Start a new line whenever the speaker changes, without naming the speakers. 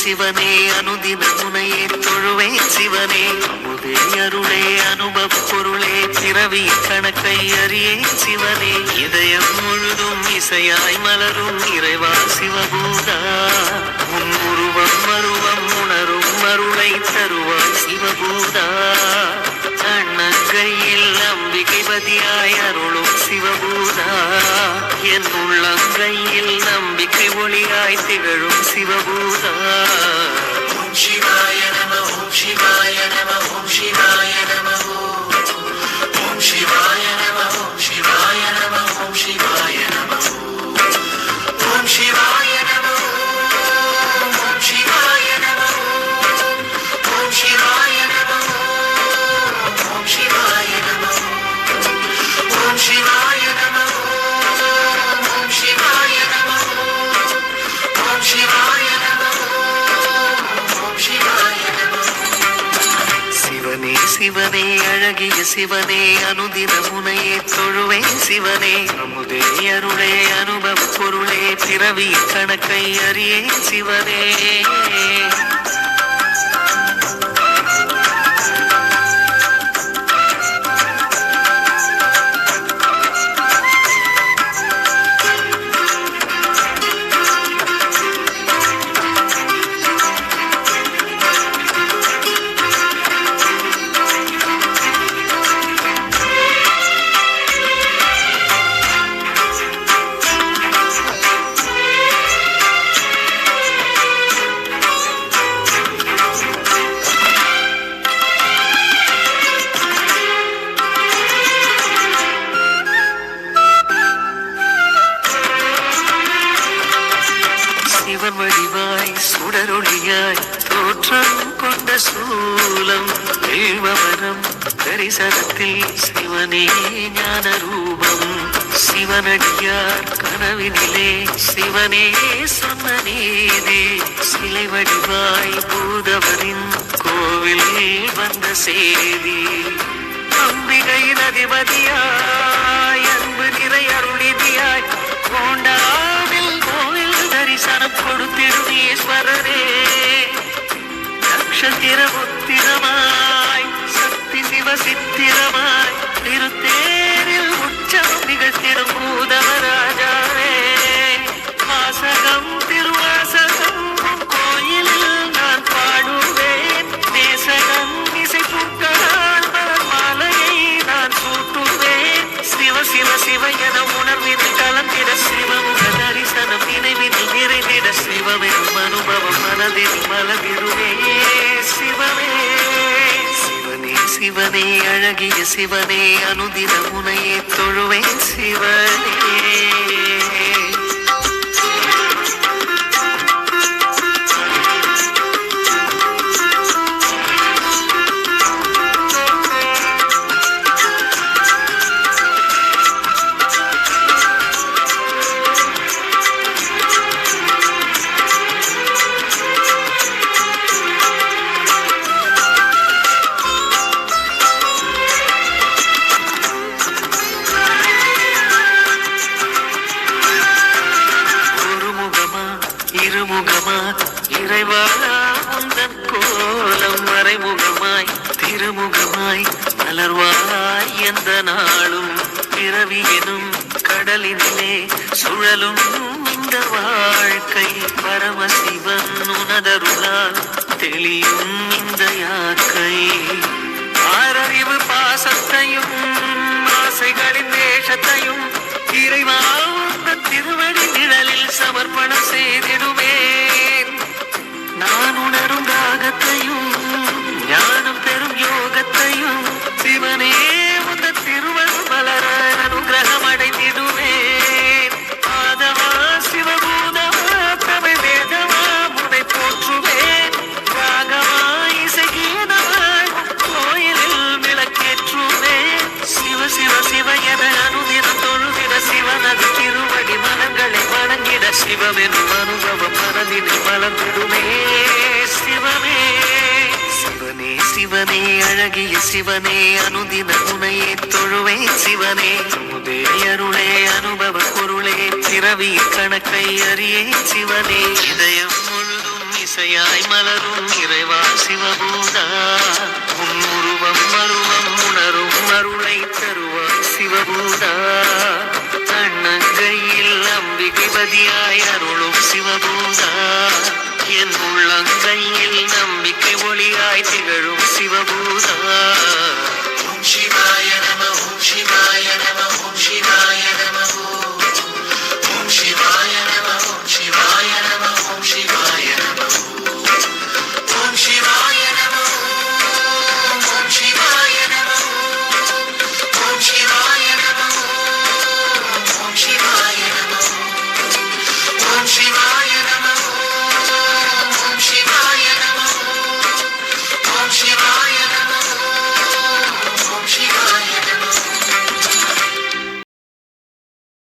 சிவனே அனுதின முனையே தொழுவேன் சிவனே அமுதே அருளே அனுபவ பொருளே பிறவி கணக்கை அறியேன் சிவனே இதயம் முழுதும் இசையாய் மலரும் இறைவா சிவபூதா உன் உருவம் மருவம் உணரும் அருளை தருவாய் சிவபூதா அண்ணங்கையில் அம்பிகை பதியாய் அருளும் சிவபூதா என் உள்ளங்கையில் நம்பிக்கை ஒளியாய் திகழும் சிவபூதா ஓம் சிவாய நம ஓம் சிவாய நம ஓம் சிவாய நம ஓம் சிவாய நம ஓம் சிவாய நம ஓம் சிவாய நம ஓம் சிவாய நம ஓம் சிவாய நம ஓம் சிவாய நம ஓம் சிவாய நம ஓம் சிவாய நம ஓம் சிவாய நம ஓம் சிவாய நம ஓம் சிவாய நம சிவனே சிவனே அழகிய சிவனே அனுதின முனையே தொழுவேன் சிவனே அமுதே அருளே அனுபவ பொருளே பிறவி கணக்கை அறியேன் சிவனே சிவன் வடிவாய் சுடரொளியாய் தோற்றம் கொண்ட சூலம் வேள்வமரம் தரிசனத்தில் சிவனே ஞான ரூபம் சிவனடியார் கனவினிலே சிவனே சொன்ன நீதி சிலை வடிவாய் பூதவரின் கோவில் வந்த செய்தி அம்பிகையின் அதிபதியாய் அன்பு நிறை அருளிதியாய் கோண்டாவில் கோவில் தரிசனம் கொடுத்திடும் ஈஸ்வரரே நட்சத்திர புத்திரமாய் சக்தி சிவ சித்திரமாய் திருத்தேரில் உற்சவம் நிகழ்த்திடும் பூதவராஜாவே வாசகம் திருவாசகம் கோயிலில் நான் பாடுவேன் நேசகம் இசை பூக்களால் மலர் மாலையை நான் சூட்டுவேன் சிவ சிவ சிவ என உணர்வினில் கலந்திட சிவமுக தரிசனம் நினைவினில் நிறைந்திட சிவமெனும் அனுபவம் மனதில் மலர்ந்திடுவே சிவமே சிவனே சிவனே அழகிய சிவனே அனுதின முனையே தொழுவேன் சிவனே இருமுகமா இறைவா உந்தன் கோலம் மறைமுகமாய் திருமுகமாய் மலர்வாய் எந்த நாளும் பிறவி எனும் கடலினிலே சுழலும் இந்த வாழ்க்கை பரமசிவன் உனதருளால் தெளியும் இந்த யாக்கை ஆறறிவு பாசத்தையும் ஆசைகளின் தேசத்தையும் இறைவா திருவடி நிழலில் சமர்ப்பணம் செய்திடுவேன் நான் உணரும் ராகத்தையும் ஞானம் பெறும் யோகத்தையும் சிவனே உந்த திருவரு மலர அனுகிரகம் அடைந்திடுவேன் ஆதவா சிவபூதவா தமிழ் வேதவா முனை போற்றுவேன் ராகவா இசைகீதவா கோயிலில் விளக்கேற்றுவேன் சிவ சிவ சிவ என அனுதினம் தொழுதிட சிவனது திருவடி மனங்களை வணங்கிட சிவமெனும் அனுபவம் மனதினை மலர்ந்திடுமே சிவமே சிவனே சிவனே அழகிய சிவனே அனுதின முனையே தொழுவேன் சிவனே அமுதே அருளே அனுபவ பொருளே பிறவி கணக்கை அறியேன் சிவனே இதயம் முழுதும் இசையாய் மலரும் இறைவா சிவபூதா உன் உருவம் மருவம் உணரும் அருளை தருவாய் சிவபூதா அண்ணங்கையில் அம்பிகைபதியாய் அருளும் சிவபூதா என் உள்ளங்கையில் நம்பிக்கை ஒளியாய் திகழும் சிவபூதா